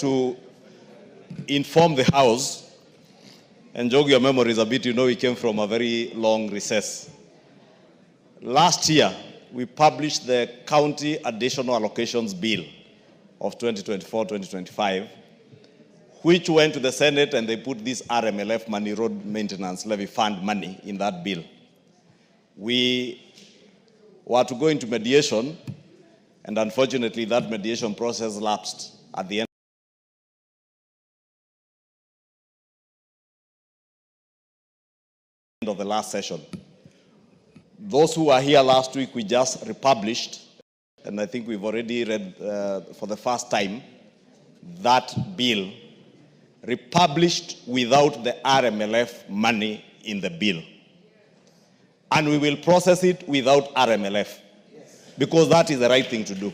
to inform the House and jog your memories a bit. You know, we came from a very long recess. Last year, we published the County Additional Allocations Bill of 2024-2025, which went to the Senate, and they put this RMLF money, Road Maintenance Levy Fund money, in that bill. We were to go into mediation, and unfortunately that mediation process lapsed at the end of the last session. Those who were here last week, we just republished, and I think we've already read for the first time, that bill republished without the RMLF money in the bill. And we will process it without RMLF, because that is the right thing to do.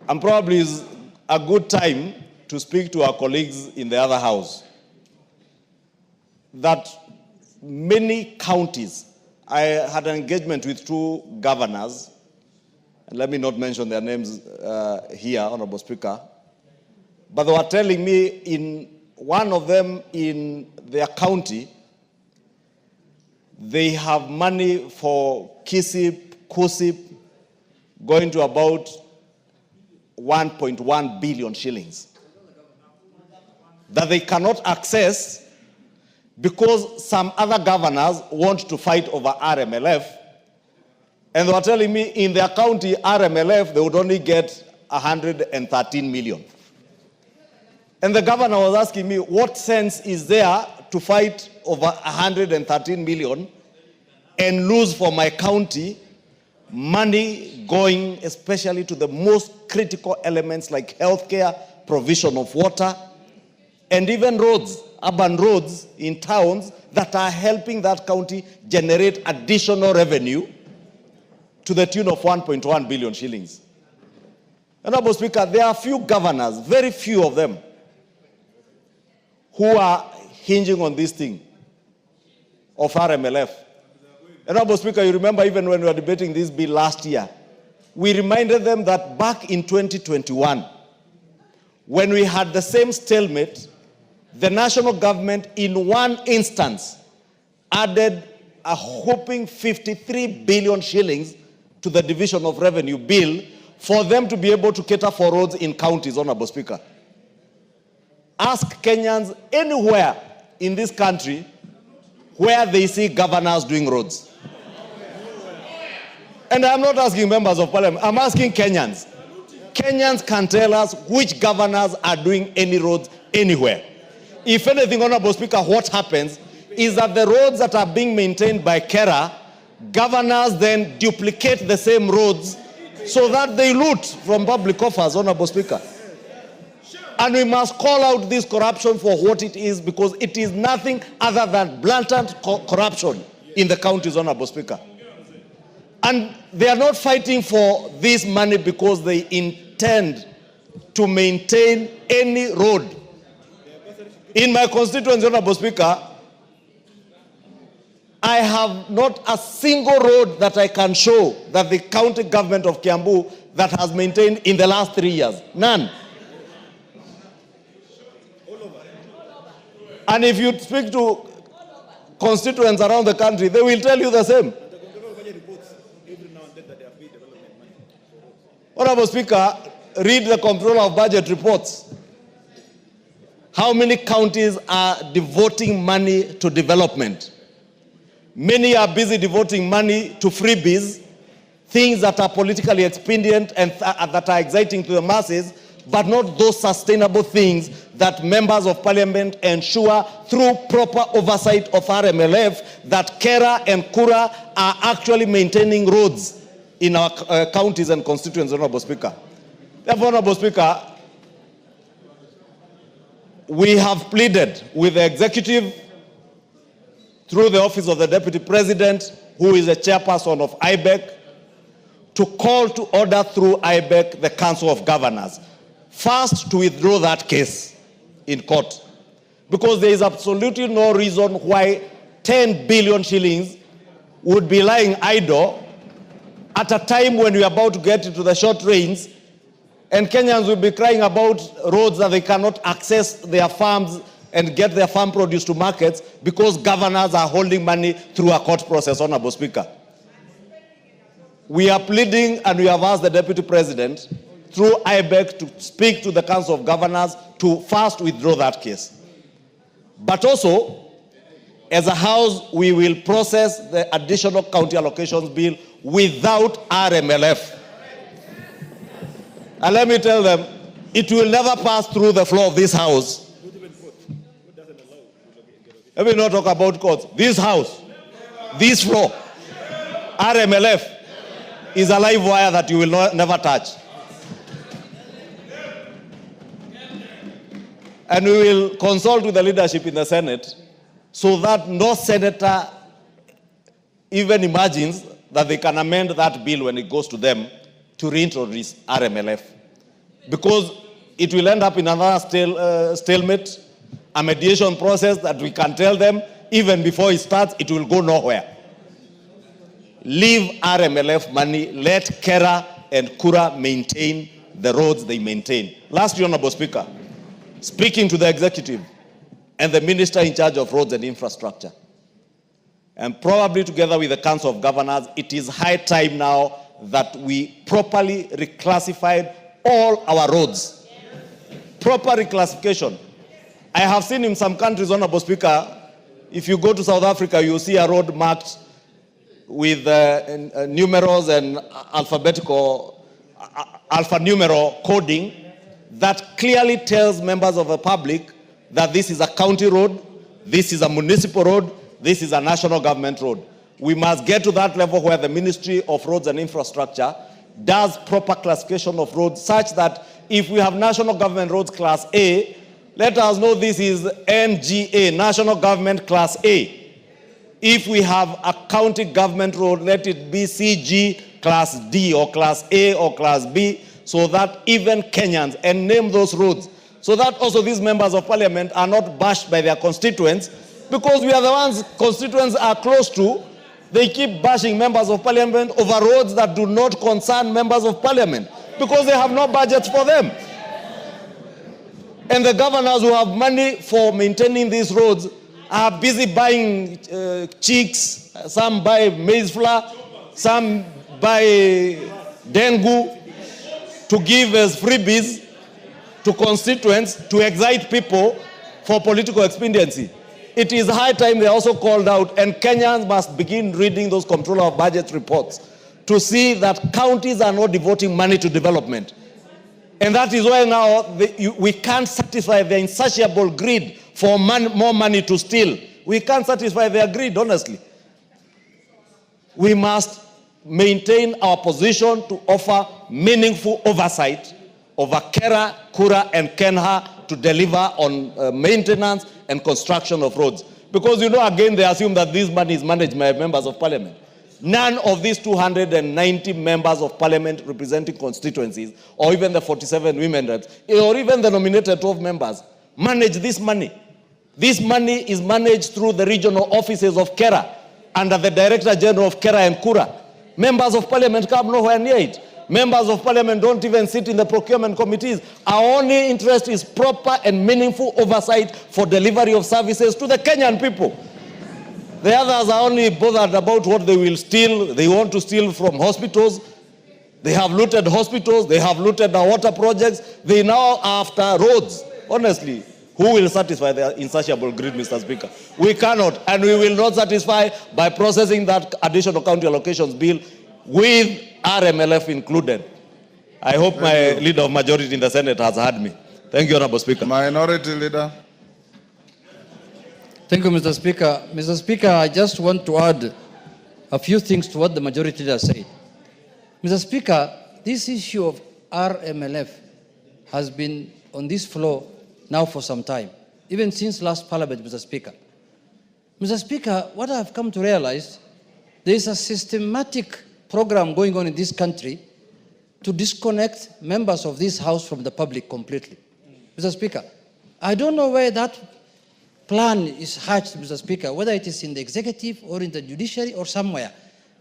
And probably is a good time to speak to our colleagues in the other house that many counties, I had an engagement with 2 governors, and let me not mention their names here, Honorable Speaker, but they were telling me in one of them in their county, they have money for KUSIP going to about 1.1 billion shillings that they cannot access because some other governors want to fight over RMLF. And they were telling me in their county, RMLF, they would only get 113 million. And the governor was asking me, what sense is there to fight over 113 million and lose for my county money going especially to the most critical elements like healthcare, provision of water, and even roads, urban roads in towns that are helping that county generate additional revenue to the tune of 1.1 billion shillings. Honorable Speaker, there are few governors, very few of them, who are hinging on this thing of RMLF. Honorable Speaker, you remember even when we were debating this bill last year, we reminded them that back in 2021, when we had the same stalemate, the national government in one instance added a whopping 53 billion shillings to the Division of Revenue bill for them to be able to cater for roads in counties, Honorable Speaker. Ask Kenyans anywhere in this country where they see governors doing roads. And I'm not asking members of parliament, I'm asking Kenyans. Kenyans can tell us which governors are doing any roads anywhere. If anything, Honorable Speaker, what happens is that the roads that are being maintained by KeRRA, governors then duplicate the same roads so that they loot from public coffers, Honorable Speaker. And we must call out this corruption for what it is, because it is nothing other than blatant corruption in the counties, Honorable Speaker. And they are not fighting for this money because they intend to maintain any road. In my constituency, Honorable Speaker, I have not a single road that I can show that the county government of Kiambu that has maintained in the last 3 years. None. And if you speak to constituents around the country, they will tell you the same. Honorable Speaker, read the Comptroller of Budget reports. How many counties are devoting money to development? Many are busy devoting money to freebies, things that are politically expedient and that are exciting to the masses, but not those sustainable things that members of parliament ensure through proper oversight of RMLF that KeRRA and KURRA are actually maintaining roads in our counties and constituencies, Honorable Speaker. Therefore, Honorable Speaker, we have pleaded with the executive through the office of the Deputy President, who is the chairperson of IBEC, to call to order through IBEC the Council of Governors. First, to withdraw that case in court, because there is absolutely no reason why 10 billion shillings would be lying idle at a time when we are about to get into the short rains And Kenyans will be crying about roads that they cannot access their farms and get their farm produce to markets because governors are holding money through a court process, Honorable Speaker. We are pleading and we have asked the Deputy President through IBEC to speak to the Council of Governors to first withdraw that case. But also, as a House, we will process the additional county allocations bill without RMLF. And let me tell them, it will never pass through the floor of this House. Let me not talk about courts. This House, this floor, RMLF is a live wire that you will never touch. And we will consult with the leadership in the Senate so that no senator even imagines that they can amend that bill when it goes to them to reintroduce RMLF. Because it will end up in another stalemate, a mediation process that we can tell them, even before it starts, it will go nowhere. Leave RMLF money, let KeRRA and KeRRA maintain the roads they maintain. Last, Honorable Speaker, speaking to the executive and the minister in charge of roads and infrastructure, and probably together with the Council of Governors, it is high time now that we properly reclassified all our roads. Proper reclassification. I have seen in some countries, Honorable Speaker, if you go to South Africa, you see a road marked with numerals and alphanumeric coding that clearly tells members of the public that this is a county road, this is a municipal road, this is a national government road. We must get to that level where the Ministry of Roads and Infrastructure does proper classification of roads such that if we have national government roads class A, let us know this is NGA, National Government Class A. If we have a county government road, let it be CG Class D or Class A or Class B, so that even Kenyans, and name those roads, so that also these members of parliament are not bashed by their constituents, because we are the ones constituents are close to. They keep bashing members of parliament over roads that do not concern members of parliament because they have no budgets for them. And the governors who have money for maintaining these roads are busy buying chicks. Some buy maize flour, some buy dengue to give as freebies to constituents to excite people for political expediency. It is high time they also called out, and Kenyans must begin reading those Comptroller of Budget reports to see that counties are not devoting money to development. And that is why now we can't satisfy their insatiable greed for more money to steal. We can't satisfy their greed, honestly. We must maintain our position to offer meaningful oversight over KeRRA, KeRRA, and KeNHA to deliver on maintenance and construction of roads. Because, you know, again, they assume that this money is managed by members of parliament. None of these 290 members of parliament representing constituencies, or even the 47 women reps, or even the nominated 12 members, manage this money. This money is managed through the regional offices of KeRRA under the Director General of KeRRA and KeRRA. Members of parliament come nowhere near it. Members of parliament don't even sit in the procurement committees. Our only interest is proper and meaningful oversight for delivery of services to the Kenyan people. The others are only bothered about what they will steal. They want to steal from hospitals. They have looted hospitals. They have looted our water projects. They now are after roads. Honestly, who will satisfy their insatiable greed, Mr. Speaker? We cannot, and we will not satisfy by processing that additional county allocations bill with RMLF included. I hope my leader of majority in the Senate has heard me. Thank you, Honorable Speaker. Minority Leader. Thank you, Mr. Speaker. Mr. Speaker, I just want to add a few things to what the majority leader said. Mr. Speaker, this issue of RMLF has been on this floor now for some time, even since last parliament, Mr. Speaker. Mr. Speaker, what I have come to realize, there is a systematic program going on in this country to disconnect members of this House from the public completely. Mr. Speaker, I don't know where that plan is hatched, Mr. Speaker, whether it is in the executive or in the judiciary or somewhere.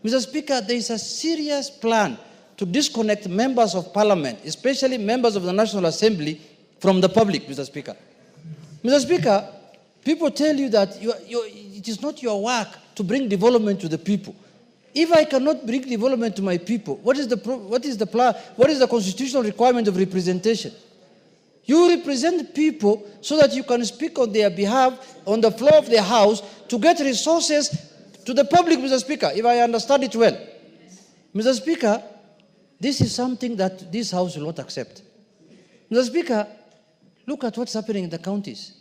Mr. Speaker, there is a serious plan to disconnect members of parliament, especially members of the National Assembly, from the public, Mr. Speaker. Mr. Speaker, people tell you that it is not your work to bring development to the people. If I cannot bring development to my people, what is the constitutional requirement of representation? You represent people so that you can speak on their behalf on the floor of the House to get resources to the public, Mr. Speaker, if I understand it well. Mr. Speaker, this is something that this House will not accept. Mr. Speaker, look at what's happening in the counties.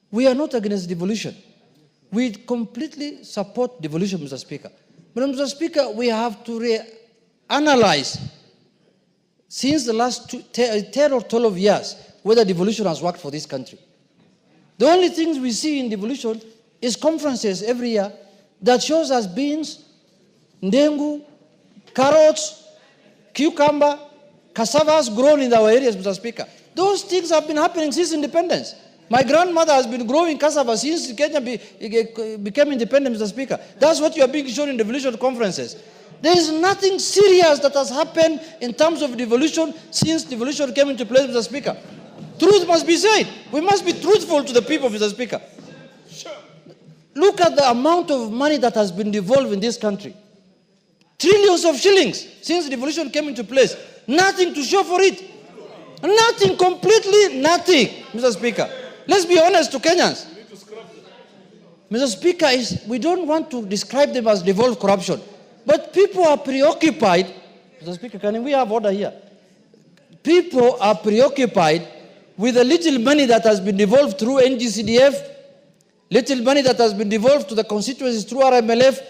We are not against devolution. We completely support devolution, Mr. Speaker. But, Mr. Speaker, we have to reanalyze since the last 10 or 12 years whether devolution has worked for this country. The only things we see in devolution is conferences every year that shows us beans, ndengu, carrots, cucumber, cassavas grown in our areas, Mr. Speaker. Those things have been happening since independence. My grandmother has been growing cassava since Kenya became independent, Mr. Speaker. That's what you are being shown in devolution conferences. There is nothing serious that has happened in terms of devolution since devolution came into place, Mr. Speaker. Truth must be said. We must be truthful to the people, Mr. Speaker. Sure. Look at the amount of money that has been devolved in this country. Trillions of shillings since devolution came into place. Nothing to show for it. Nothing, completely nothing, Mr. Speaker. Let's be honest to Kenyans. Mr. Speaker, we don't want to describe them as devolved corruption. But people are preoccupied. Mr. Speaker, can we have order here? People are preoccupied with the little money that has been devolved through NGCDF, little money that has been devolved to the constituencies through RMLF,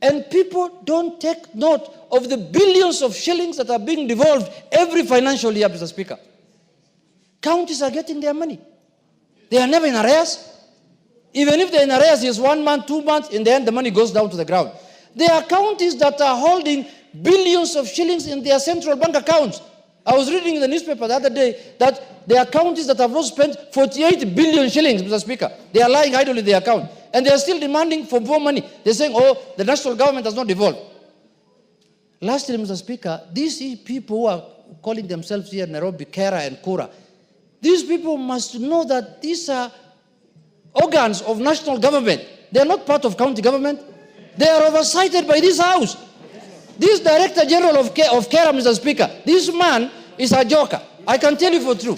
and people don't take note of the billions of shillings that are being devolved every financial year, Mr. Speaker. Counties are getting their money. They are never in arrears. Even if they're in arrears, it's 1 month, 2 months, in the end the money goes down to the ground. There are counties that are holding billions of shillings in their central bank accounts. I was reading in the newspaper the other day that there are counties that have not spent 48 billion shillings, Mr. Speaker. They are lying idle in their account. And they are still demanding for more money. They're saying, oh, the national government has not devolved. Lastly, Mr. Speaker, these people who are calling themselves here in Nairobi, KeRRA and KeRRA, these people must know that these are organs of national government. They are not part of county government. They are oversighted by this House. This Director General of KeRRA, Mr. Speaker, this man is a joker. I can tell you for true.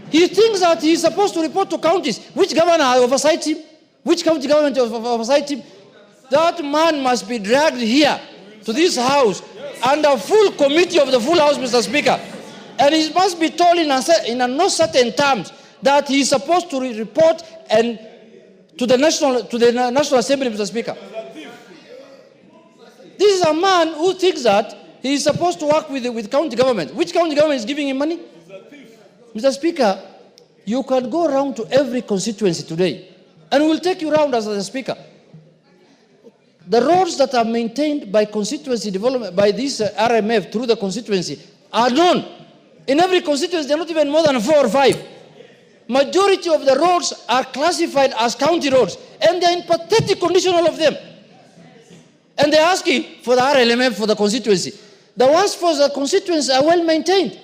He thinks that he is supposed to report to counties. Which governor oversights him? Which county government oversights him? That man must be dragged here to this House under full committee of the full House, Mr. Speaker. And he must be told in no certain terms that he is supposed to report to the National Assembly, Mr. Speaker. This is a man who thinks that he is supposed to work with county government. Which county government is giving him money? Mr. Speaker, you can go around to every constituency today, and we'll take you around as a speaker. The roads that are maintained by constituency development, by this RMF through the constituency, are known. In every constituency, they're not even more than 4 or 5. Majority of the roads are classified as county roads, and they're in pathetic condition, all of them. And they're asking for the RLMF for the constituency. The ones for the constituency are well maintained.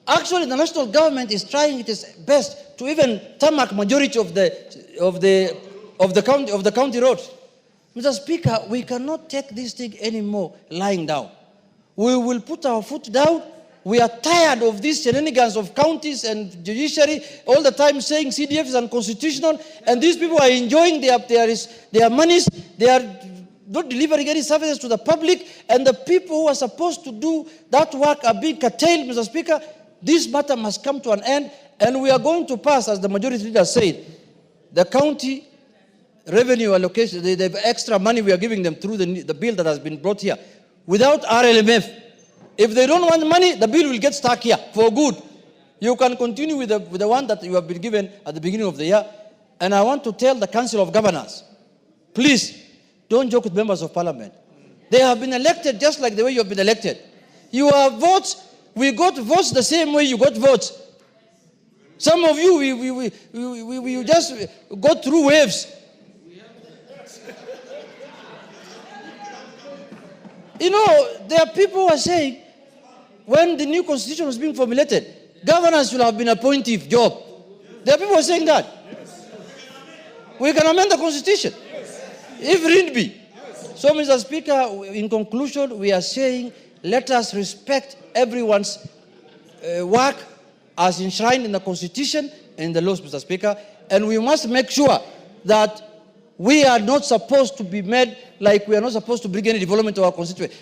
Actually, the national government is trying its best to even tarmac majority of the county roads. Mr. Speaker, we cannot take this thing anymore lying down. We will put our foot down. We are tired of these shenanigans of counties and judiciary all the time saying CDF is unconstitutional, and these people are enjoying their monies. They are not delivering any services to the public, and the people who are supposed to do that work are being curtailed, Mr. Speaker. This matter must come to an end, and we are going to pass, as the majority leader said, the county revenue allocation, the extra money we are giving them through the bill that has been brought here, without RLMF. If they don't want money, the bill will get stuck here for good. You can continue with the one that you have been given at the beginning of the year. And I want to tell the Council of Governors, please, don't joke with members of Parliament. They have been elected just like the way you have been elected. You have votes. We got votes the same way you got votes. Some of you, we just go through waves. You know, there are people who are saying, when the new constitution was being formulated, governors should have been appointed job. There are people who are saying that. We can amend the constitution, if need be. So, Mr. Speaker, in conclusion, we are saying, let us respect everyone's work as enshrined in the constitution and the laws, Mr. Speaker, and we must make sure that we are not supposed to be made like we are not supposed to bring any development to our constituency.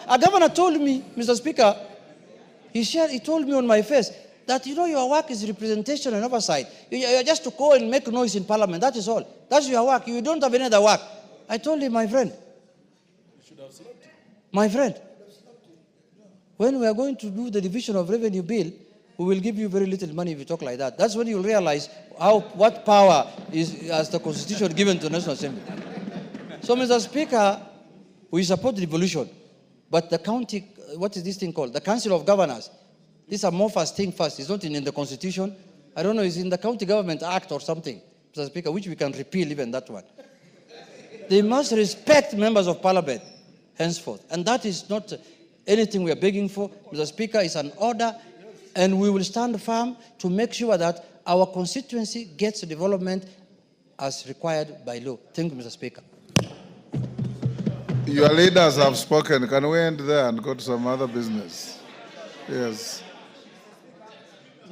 A governor told me, Mr. Speaker, he told me on my face that, you know, your work is representation and oversight. You're just to go and make noise in parliament. That is all. That's your work. You don't have any other work. I told him, my friend, when we are going to do the division of revenue bill, we will give you very little money if you talk like that. That's when you'll realize what power has the constitution given to the National Assembly. So, Mr. Speaker, we support the devolution, but the county, what is this thing called? The Council of Governors. These are more first thing first. It's not in the constitution. I don't know, it's in the County Government Act or something, Mr. Speaker, which we can repeal even that one. They must respect members of parliament henceforth. And that is not anything we are begging for. Mr. Speaker, it's an order, and we will stand firm to make sure that our constituency gets development as required by law. Thank you, Mr. Speaker. Your leaders have spoken. Can we end there and go to some other business? Yes.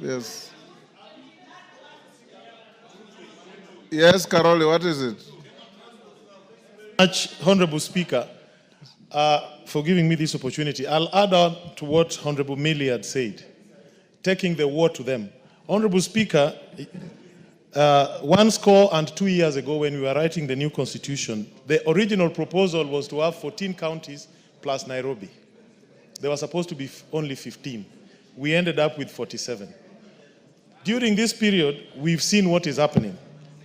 Yes. Yes, Karoli, what is it? Much, Honorable Speaker, for giving me this opportunity. I'll add on to what Honorable Millie had said, taking the war to them. Honorable Speaker, 12 years ago when we were writing the new constitution, the original proposal was to have 14 counties plus Nairobi. There were supposed to be only 15. We ended up with 47. During this period, we've seen what is happening.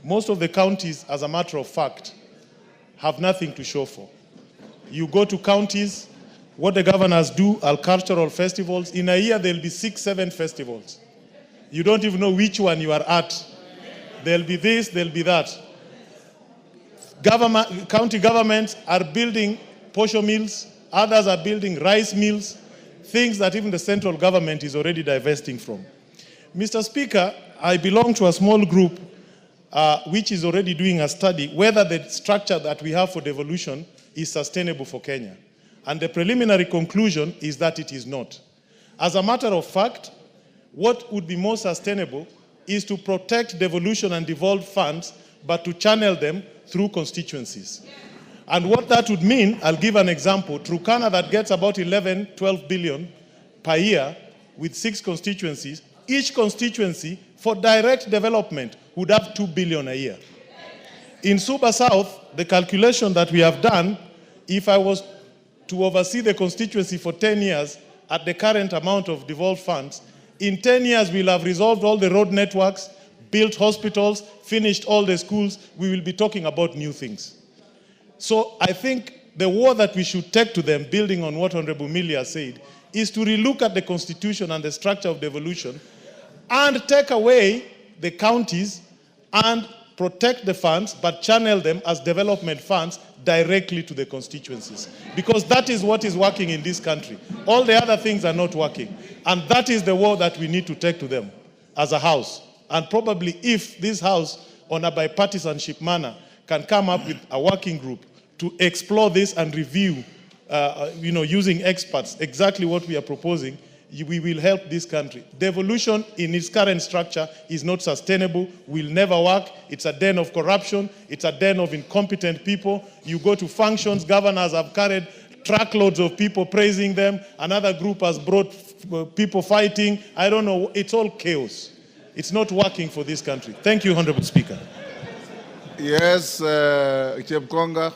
Most of the counties, as a matter of fact, have nothing to show for. You go to counties, what the governors do are cultural festivals. In a year, there'll be 6, 7 festivals. You don't even know which one you are at. There'll be this, there'll be that. County governments are building posho mills, others are building rice mills, things that even the central government is already divesting from. Mr. Speaker, I belong to a small group which is already doing a study whether the structure that we have for devolution is sustainable for Kenya. And the preliminary conclusion is that it is not. As a matter of fact, what would be more sustainable is to protect devolution and devolved funds, but to channel them through constituencies. And what that would mean, I'll give an example. Turkana, that gets about 11, 12 billion per year with 6 constituencies, each constituency for direct development would have 2 billion a year. In Suba South, the calculation that we have done, if I was to oversee the constituency for 10 years at the current amount of devolved funds, in 10 years we'll have resolved all the road networks, built hospitals, finished all the schools. We will be talking about new things. So I think the war that we should take to them, building on what Honorable Milia said, is to relook at the constitution and the structure of devolution and take away the counties and protect the funds, but channel them as development funds directly to the constituencies. Because that is what is working in this country. All the other things are not working. And that is the war that we need to take to them as a house. And probably if this house, on a bipartisanship manner, can come up with a working group to explore this and review, using experts, exactly what we are proposing, we will help this country. Devolution in its current structure is not sustainable, will never work. It's a den of corruption. It's a den of incompetent people. You go to functions, governors have carried truckloads of people praising them. Another group has brought people fighting. I don't know. It's all chaos. It's not working for this country. Thank you, Honorable Speaker. Yes, Chepkonga.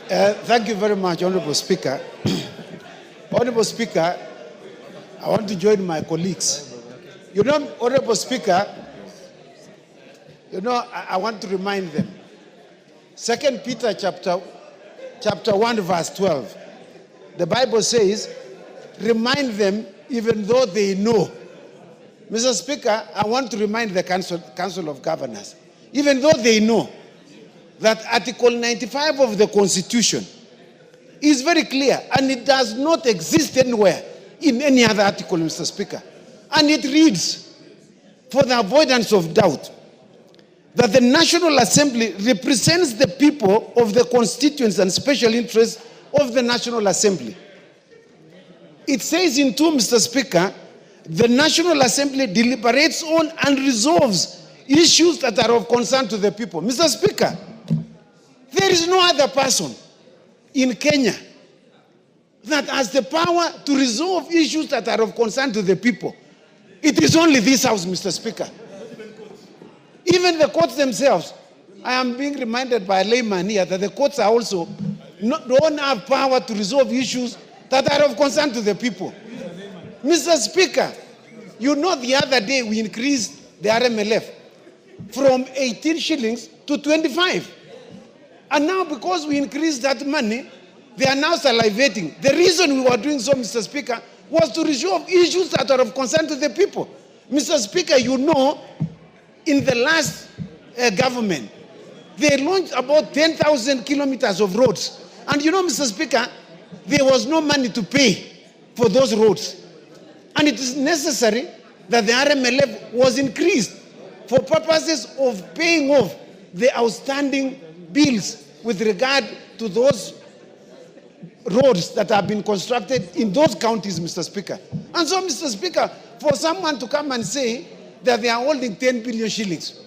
Thank you very much, Honorable Speaker. Honorable Speaker, I want to join my colleagues. You know, Honorable Speaker, I want to remind them. 2 Peter chapter 1, verse 12. The Bible says, remind them even though they know. Mr. Speaker, I want to remind the Council of Governors, even though they know, that Article 95 of the Constitution is very clear, and it does not exist anywhere in any other article, Mr. Speaker. And it reads, for the avoidance of doubt, that the National Assembly represents the people of the constituents and special interests of the National Assembly. It says in 2, Mr. Speaker, the National Assembly deliberates on and resolves issues that are of concern to the people. Mr. Speaker, there is no other person in Kenya that has the power to resolve issues that are of concern to the people. It is only this House, Mr. Speaker. Even the courts themselves, I am being reminded by a layman here that the courts are also don't have power to resolve issues that are of concern to the people. Mr. Speaker, you know the other day we increased the RMLF from 18 shillings to 25. And now because we increased that money, they are now salivating. The reason we were doing so, Mr. Speaker, was to resolve issues that are of concern to the people. Mr. Speaker, you know, in the last government, they launched about 10,000 kilometers of roads. And you know, Mr. Speaker, there was no money to pay for those roads. And it is necessary that the RMLF was increased for purposes of paying off the outstanding bills with regard to those roads that have been constructed in those counties, Mr. Speaker. And so, Mr. Speaker, for someone to come and say that they are holding 10 billion shillings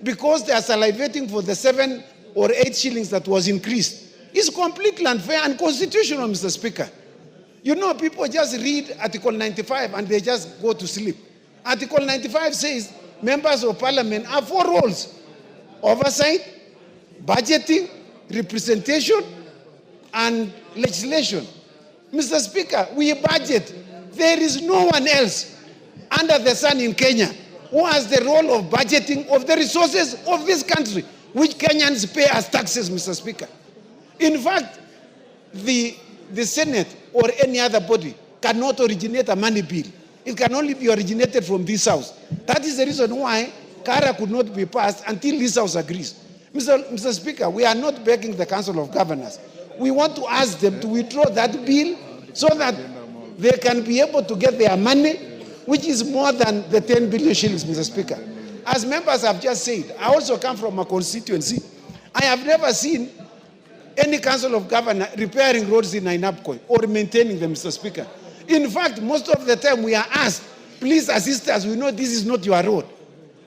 because they are salivating for the 7 or 8 shillings that was increased is completely unfair and unconstitutional, Mr. Speaker. You know, people just read Article 95 and they just go to sleep. Article 95 says members of parliament have 4 roles: oversight, budgeting, representation, and legislation. Mr. Speaker, we budget. There is no one else under the sun in Kenya who has the role of budgeting of the resources of this country, which Kenyans pay as taxes, Mr. Speaker. In fact, the Senate or any other body cannot originate a money bill. It can only be originated from this House. That is the reason why KeRRA could not be passed until this House agrees. Mr. Speaker, we are not begging the Council of Governors. We want to ask them to withdraw that bill so that they can be able to get their money, which is more than the 10 billion shillings, Mr. Speaker. As members have just said, I also come from a constituency. I have never seen any Council of Governors repairing roads in Ainabkoi or maintaining them, Mr. Speaker. In fact, most of the time we are asked, please assist us, we know this is not your road.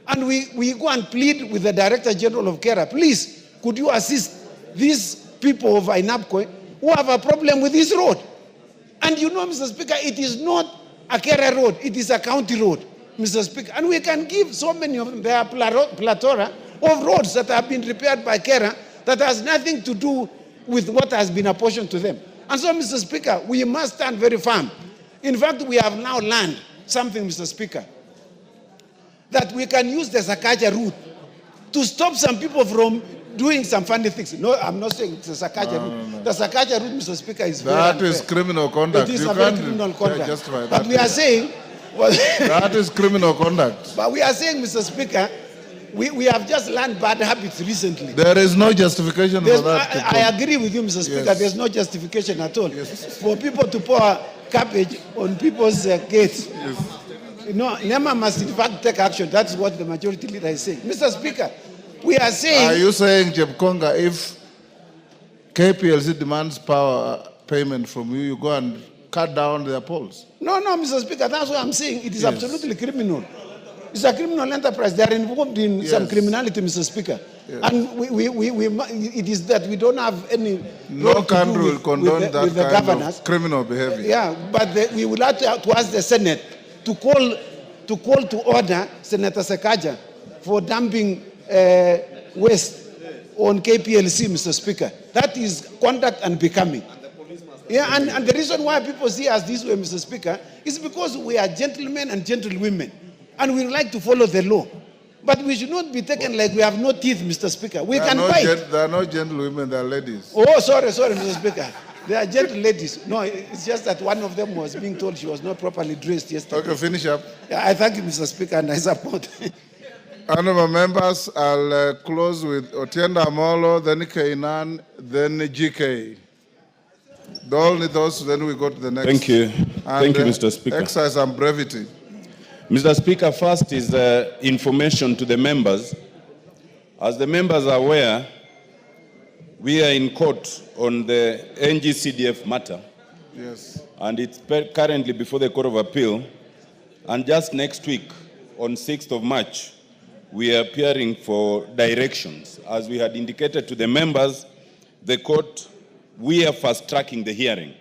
And we go and plead with the Director General of KeRRA, please, could you assist these people of Ainabkoi who have a problem with this road? And you know, Mr. Speaker, it is not a KeRRA road, it is a county road, Mr. Speaker. And we can give so many of them, there are plethora of roads that have been repaired by KeRRA that has nothing to do with what has been apportioned to them. And so, Mr. Speaker, we must stand very firm. In fact, we have now learned something, Mr. Speaker, that we can use the Sakaja route to stop some people from doing some funny things. No, I'm not saying it's a Sakaja route. No. The Sakaja route, Mr. Speaker, is very That unfair. is criminal conduct. It is You a very can't criminal conduct. justify But that. we are saying, That is criminal conduct. but we are saying, Mr. Speaker, we have just learned bad habits recently. There is no justification for that. I agree with you, Mr. Speaker. Yes. There's no justification at all for people to pour cabbage on people's gates. Yes. You know, NEMA must in fact take action. That's what the majority leader is saying. Mr. Speaker, we are saying... Are you saying, Jepkonga, if KPLC demands power payment from you, you go and cut down their polls? No, Mr. Speaker, that's what I'm saying. It is Yes. absolutely criminal. It's a criminal enterprise. They are involved in some criminality, Mr. Speaker. Yes. And it is that we don't have any... No role to country do will with condone the that kind governors. of criminal behavior. Yeah, but we would like to ask the Senate to call to order Senator Sakaja for dumping waste on KPLC, Mr. Speaker. That is conduct unbecoming. Yeah, and the reason why people see us this way, Mr. Speaker, is because we are gentlemen and gentlewomen, and we like to follow the law. But we should not be taken like we have no teeth, Mr. Speaker. We can fight. There are no gentlewomen, they are ladies. Oh, sorry, Mr. Speaker. They are gentle ladies. No, it's just that one of them was being told she was not properly dressed yesterday. Okay, finish up. Yeah, I thank you, Mr. Speaker, and I support. Honorable members, I'll close with Otienda Amolo, then Kainan, then GK. Only those, then we go to the next. Thank you. And, Thank you, Mr. Speaker. Exercise some brevity. Mr. Speaker, first is information to the members. As the members are aware, we are in court on the NGCDF matter. Yes. And it's currently before the Court of Appeal. And just next week, on 6th of March, we are appearing for directions. As we had indicated to the members, the court, we are fast-tracking the hearing.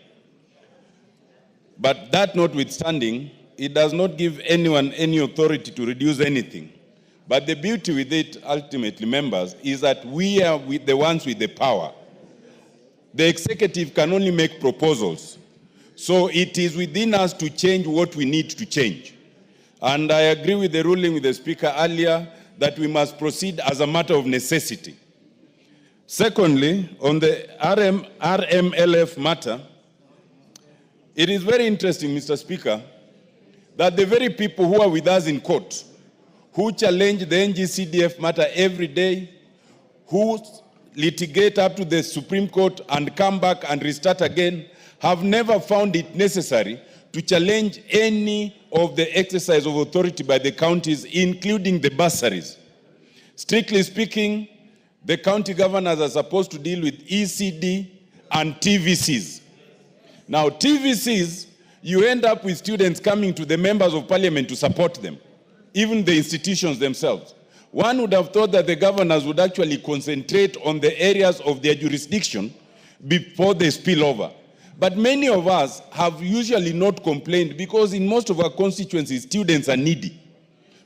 But that notwithstanding, it does not give anyone any authority to reduce anything. But the beauty with it, ultimately, members, is that we are the ones with the power. The executive can only make proposals. So it is within us to change what we need to change. And I agree with the ruling with the Speaker earlier that we must proceed as a matter of necessity. Secondly, on the RMLF matter, it is very interesting, Mr. Speaker, that the very people who are with us in court, who challenge the NGCDF matter every day, who litigate up to the Supreme Court and come back and restart again, have never found it necessary to challenge any of the exercise of authority by the counties, including the bursaries. Strictly speaking, the county governors are supposed to deal with ECD and TVCs. Now, TVCs, you end up with students coming to the members of parliament to support them, even the institutions themselves. One would have thought that the governors would actually concentrate on the areas of their jurisdiction before they spill over. But many of us have usually not complained because in most of our constituencies, students are needy.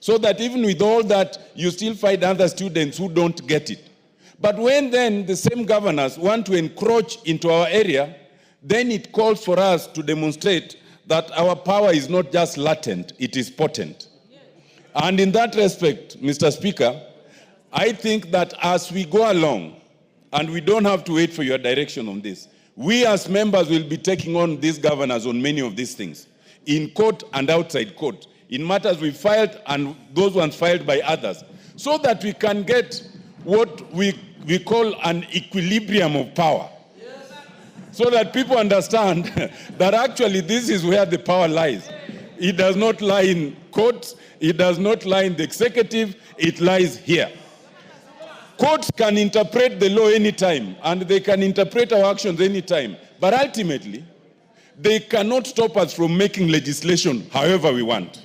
So that even with all that, you still find other students who don't get it. But when then the same governors want to encroach into our area, then it calls for us to demonstrate that our power is not just latent, it is potent. And in that respect, Mr. Speaker, I think that as we go along, and we don't have to wait for your direction on this, we as members will be taking on these governors on many of these things, in court and outside court, in matters we filed and those ones filed by others, so that we can get what we call an equilibrium of power. So that people understand that actually this is where the power lies. It does not lie in courts, it does not lie in the executive, it lies here. Courts can interpret the law anytime, and they can interpret our actions anytime. But ultimately, they cannot stop us from making legislation however we want.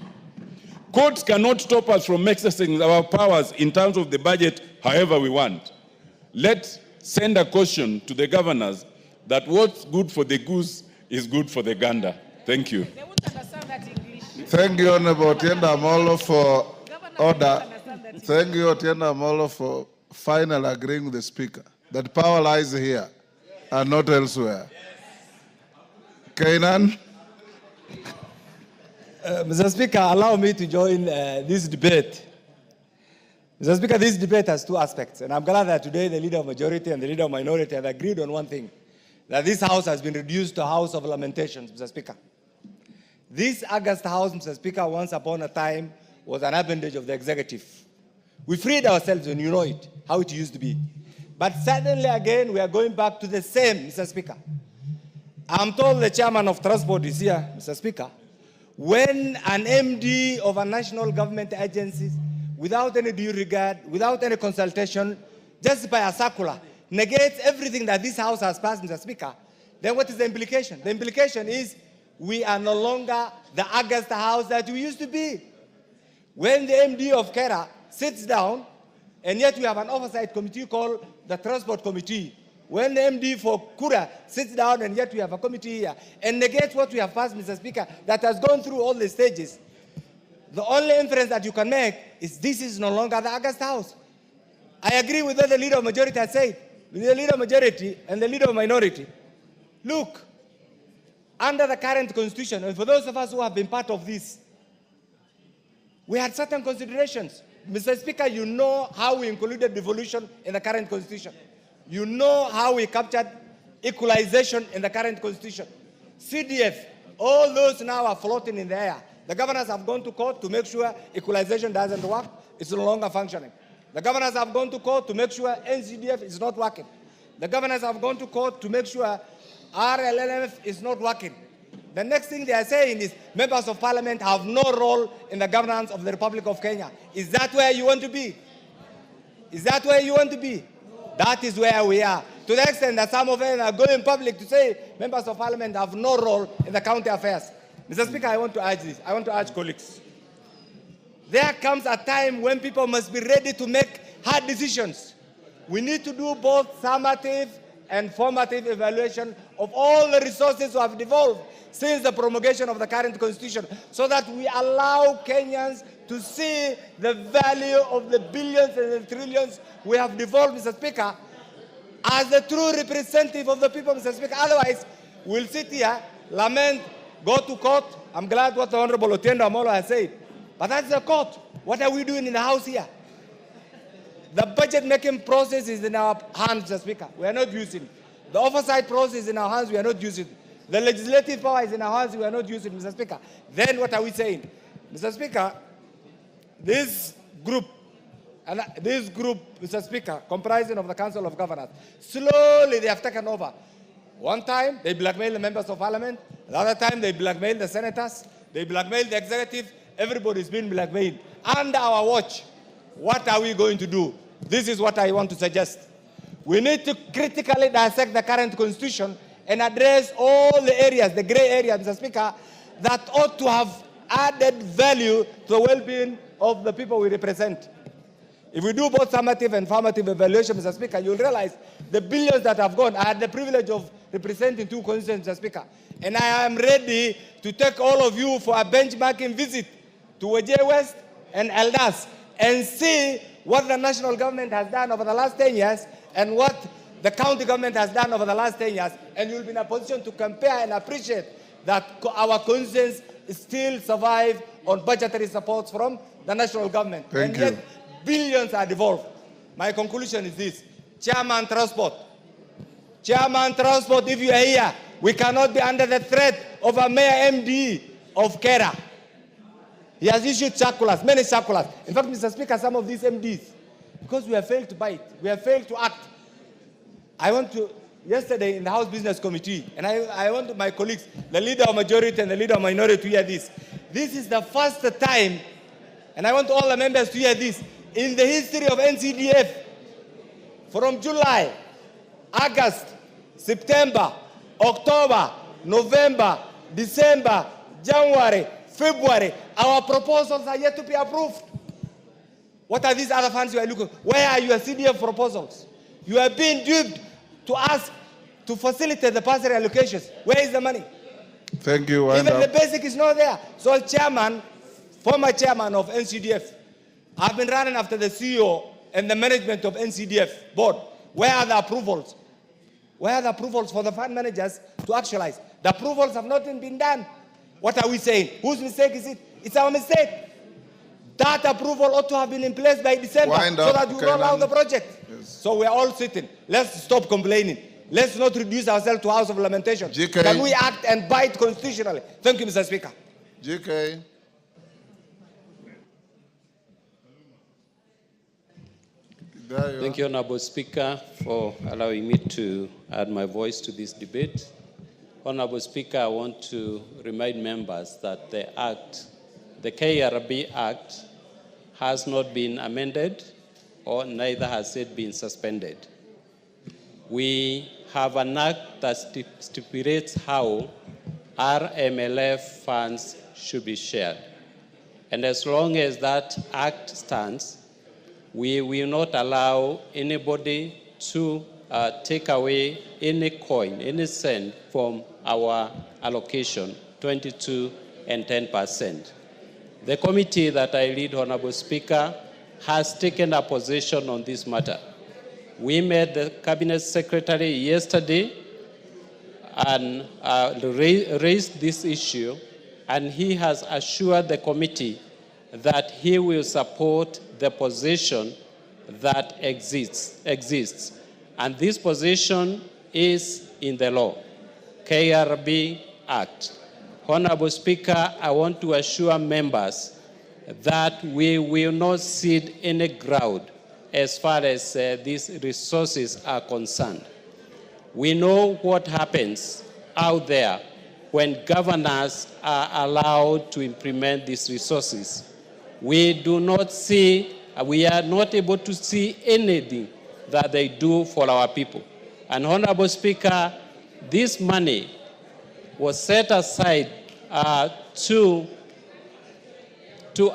Courts cannot stop us from exercising our powers in terms of the budget however we want. Let's send a caution to the governors that what's good for the goose is good for the gander. Thank you. They won't understand that English. Thank you, Honorable Otienda Amolo, for order. Thank you, Otienda Amolo, for finally agreeing with the Speaker that power lies here and not elsewhere. Kainan? Mr. Speaker, allow me to join this debate. Mr. Speaker, this debate has two aspects, and I'm glad that today the leader of majority and the leader of minority have agreed on one thing, that this house has been reduced to a house of lamentations, Mr. Speaker. This August House, Mr. Speaker, once upon a time was an appendage of the executive. We freed ourselves, and you know it, how it used to be. But suddenly again, we are going back to the same, Mr. Speaker. I'm told the chairman of transport is here, Mr. Speaker. When an MD of a national government agency, without any due regard, without any consultation, just by a circular, negates everything that this house has passed, Mr. Speaker, then what is the implication? The implication is we are no longer the August House that we used to be. When the MD of KeRRA sits down, and yet we have an oversight committee called the Transport Committee. When the MD for KeRRA sits down, and yet we have a committee here, and negates what we have passed, Mr. Speaker, that has gone through all the stages, the only inference that you can make is this is no longer the August House. I agree with what the leader of majority has said. With the leader of majority and the leader of minority. Look, under the current constitution, and for those of us who have been part of this, we had certain considerations. Mr. Speaker, you know how we included devolution in the current constitution. You know how we captured equalization in the current constitution. CDF, all those now are floating in the air. The governors have gone to court to make sure equalization doesn't work. It's no longer functioning. The governors have gone to court to make sure NCDF is not working. The governors have gone to court to make sure RLLF is not working. The next thing they are saying is members of parliament have no role in the governance of the Republic of Kenya. Is that where you want to be? Is that where you want to be? That is where we are. To the extent that some of them are going public to say members of parliament have no role in the county affairs. Mr. Speaker, I want to urge this. I want to urge colleagues. There comes a time when people must be ready to make hard decisions. We need to do both summative and formative evaluation of all the resources that have devolved since the promulgation of the current constitution, so that we allow Kenyans to see the value of the billions and the trillions we have devolved, Mr. Speaker, as the true representative of the people, Mr. Speaker. Otherwise, we'll sit here, lament, go to court. I'm glad what the Honorable Otiendo Amolo has said. But that's the court. What are we doing in the House here? The budget-making process is in our hands, Mr. Speaker. We are not using it. The oversight process is in our hands. We are not using it. The legislative power is in our hands. We are not using it, Mr. Speaker. Then what are we saying? Mr. Speaker, this group, Mr. Speaker, comprising of the Council of Governors, slowly they have taken over. One time, they blackmailed the members of parliament. The other time, they blackmailed the senators. They blackmailed the executive. Everybody's been blackmailed. Under our watch, what are we going to do? This is what I want to suggest. We need to critically dissect the current constitution and address all the areas, the gray areas, Mr. Speaker, that ought to have added value to the well-being of the people we represent. If we do both summative and formative evaluation, Mr. Speaker, you'll realize the billions that have gone. I had the privilege of representing 2 constituencies, Mr. Speaker, and I am ready to take all of you for a benchmarking visit to Wajir West and Eldas and see what the national government has done over the last 10 years and what the county government has done over the last 10 years, and you'll be in a position to compare and appreciate that our constituencies still survive on budgetary supports from the national government. Thank you. Yet billions are devolved. My conclusion is this. Chairman Transport, if you are here, we cannot be under the threat of a Mayor MD of KeRRA. He has issued circulars, many circulars. In fact, Mr. Speaker, some of these MDs, because we have failed to bite, we have failed to act. I want to, yesterday in the House Business Committee, and I want my colleagues, the leader of majority and the leader of minority, to hear this. This is the first time, and I want all the members to hear this, in the history of NCDF, from July, August, September, October, November, December, January, February, our proposals are yet to be approved. What are these other funds you are looking for? Where are your CDF proposals? You are being duped to ask to facilitate the bursary allocations. Where is the money? Thank you. Even the basic is not there. So chairman, former chairman of NCDF, I've been running after the CEO and the management of NCDF board. Where are the approvals? Where are the approvals for the fund managers to actualize? The approvals have not been done. What are we saying? Whose mistake is it? It's our mistake. That approval ought to have been in place by December so that we roll out the project. Yes. So we are all sitting. Let's stop complaining. Let's not reduce ourselves to a house of lamentation. GK. Can we act and bite constitutionally? Thank you, Mr. Speaker. GK. Thank you, Honorable Speaker, for allowing me to add my voice to this debate. Honorable Speaker, I want to remind members that the Act, the KeRRA Act, has not been amended, or neither has it been suspended. We have an act that stipulates how RMLF funds should be shared. And as long as that act stands, we will not allow anybody to take away any coin, any cent from our allocation, 22 and 10%. The committee that I lead, Honorable Speaker, has taken a position on this matter. We met the Cabinet Secretary yesterday and raised this issue, and he has assured the committee that he will support the position that exists. And this position is in the law, KeRRA Act. Honorable Speaker, I want to assure members that we will not cede any ground as far as these resources are concerned. We know what happens out there when governors are allowed to implement these resources. We do not see, we are not able to see anything that they do for our people. And Honorable Speaker, this money was set aside to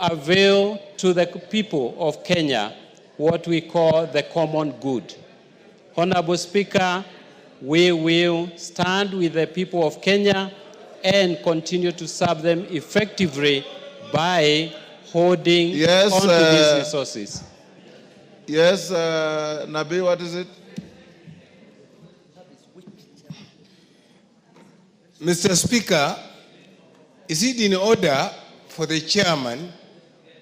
avail to the people of Kenya what we call the common good. Honorable Speaker, we will stand with the people of Kenya and continue to serve them effectively by holding on to these resources. Yes, Nabi, what is it? Mr. Speaker, is it in order for the chairman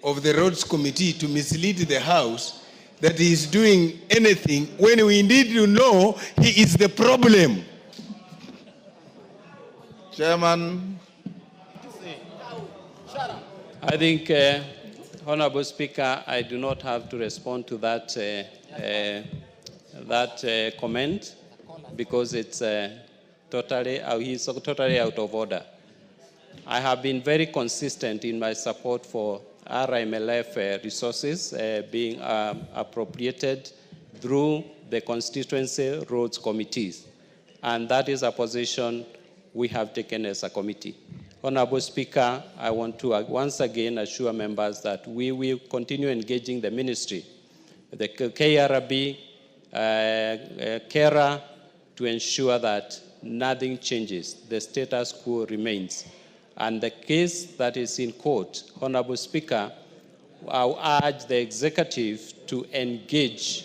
of the Roads Committee to mislead the House that he is doing anything when we need to know he is the problem? Chairman. I think, Honorable Speaker, I do not have to respond to that, comment because it's he's totally out of order. I have been very consistent in my support for RMLF resources being appropriated through the constituency roads committees. And that is a position we have taken as a committee. Honorable Speaker, I want to once again assure members that we will continue engaging the ministry, the KeRRA, KeRRA, to ensure that nothing changes, the status quo remains. And the case that is in court, Honorable Speaker, I'll urge the executive to engage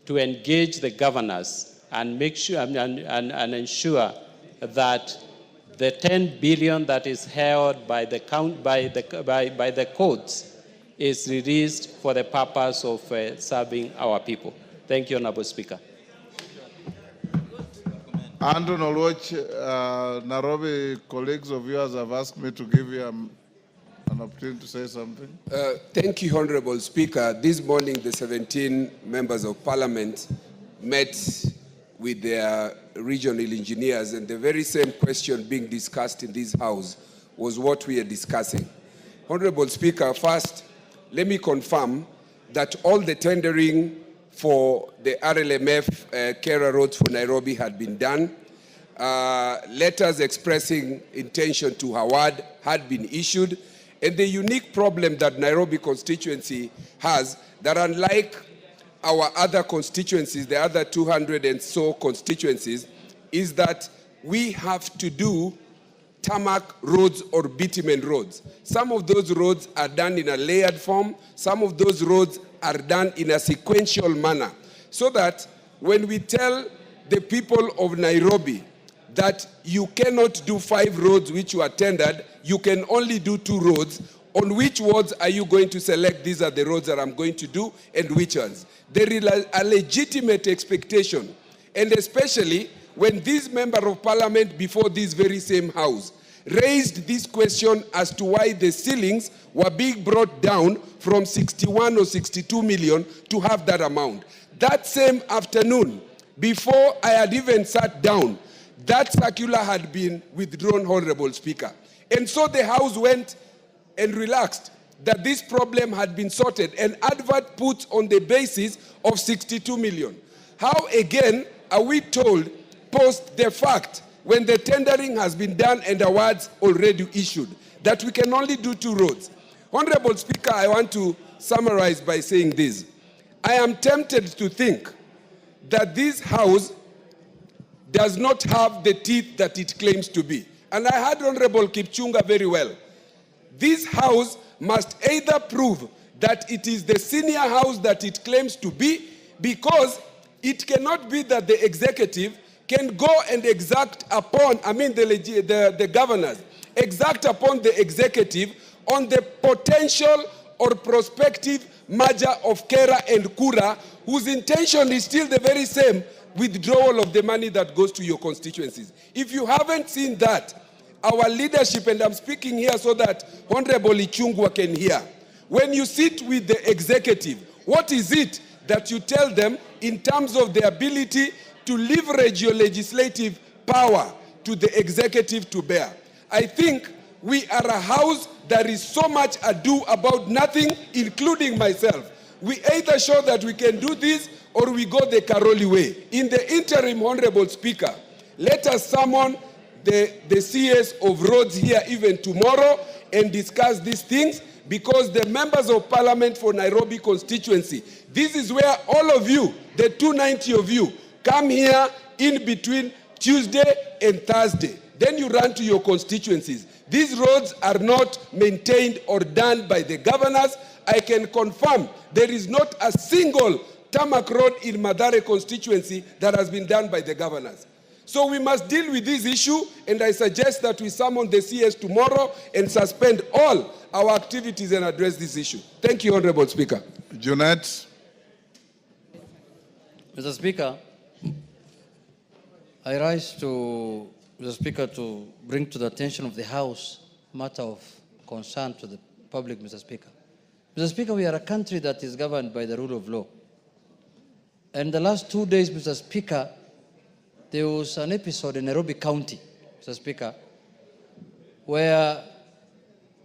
the governors and make sure and ensure that the 10 billion that is held by the courts is released for the purpose of serving our people. Thank you, Honorable Speaker. Anton Oluoch, Nairobi colleagues of yours have asked me to give you an opportunity to say something. Thank you, Honorable Speaker. This morning, the 17 members of Parliament met with their regional engineers, and the very same question being discussed in this House was what we are discussing. Honorable Speaker, first, let me confirm that all the tendering for the RLMF KeRRA roads for Nairobi had been done. Letters expressing intention to award had been issued. And the unique problem that Nairobi constituency has, that unlike our other constituencies, the other 200 and so constituencies, is that we have to do tarmac roads or bitumen roads. Some of those roads are done in a layered form. Some of those roads are done in a sequential manner. So that when we tell the people of Nairobi that you cannot do 5 roads which you are tendered, you can only do 2 roads, on which wards are you going to select? These are the roads that I'm going to do, and which ones? There is a legitimate expectation, and especially when this member of parliament before this very same house raised this question as to why the ceilings were being brought down from 61 or 62 million to have that amount. That same afternoon, before I had even sat down, that circular had been withdrawn, Honorable Speaker. And so the House went and relaxed that this problem had been sorted, and advert put on the basis of 62 million. How again are we told post the fact, when the tendering has been done and awards already issued, that we can only do 2 roads? Honorable Speaker, I want to summarize by saying this. I am tempted to think that this House does not have the teeth that it claims to be. And I heard Honorable Kipchunga very well. This House must either prove that it is the senior house that it claims to be, because it cannot be that the executive can go and exact upon, the governors, exact upon the executive on the potential or prospective merger of KeRRA and KURA, whose intention is still the very same, withdrawal of the money that goes to your constituencies. If you haven't seen that, our leadership, and I'm speaking here so that Honorable Ichungwa can hear, When you sit with the executive, what is it that you tell them in terms of the ability to leverage your legislative power to the executive to bear? I think we are a house that is so much ado about nothing, including myself. We either show that we can do this or we go the KeRRA way. In the interim, Honorable Speaker, let us summon the CS of roads here even tomorrow and discuss these things, because the members of parliament for Nairobi constituency, this is where all of you, the 290 of you, come here in between Tuesday and Thursday. Then you run to your constituencies. These roads are not maintained or done by the governors. I can confirm there is not a single tarmac road in Mathare constituency that has been done by the governors. So we must deal with this issue, and I suggest that we summon the CS tomorrow and suspend all our activities and address this issue. Thank you, Honorable Speaker. Junet. Mr. Speaker, I rise to, Mr. Speaker, to bring to the attention of the House matter of concern to the public, Mr. Speaker. Mr. Speaker, we are a country that is governed by the rule of law. And the last 2 days, Mr. Speaker, there was an episode in Nairobi County, Mr. Speaker, where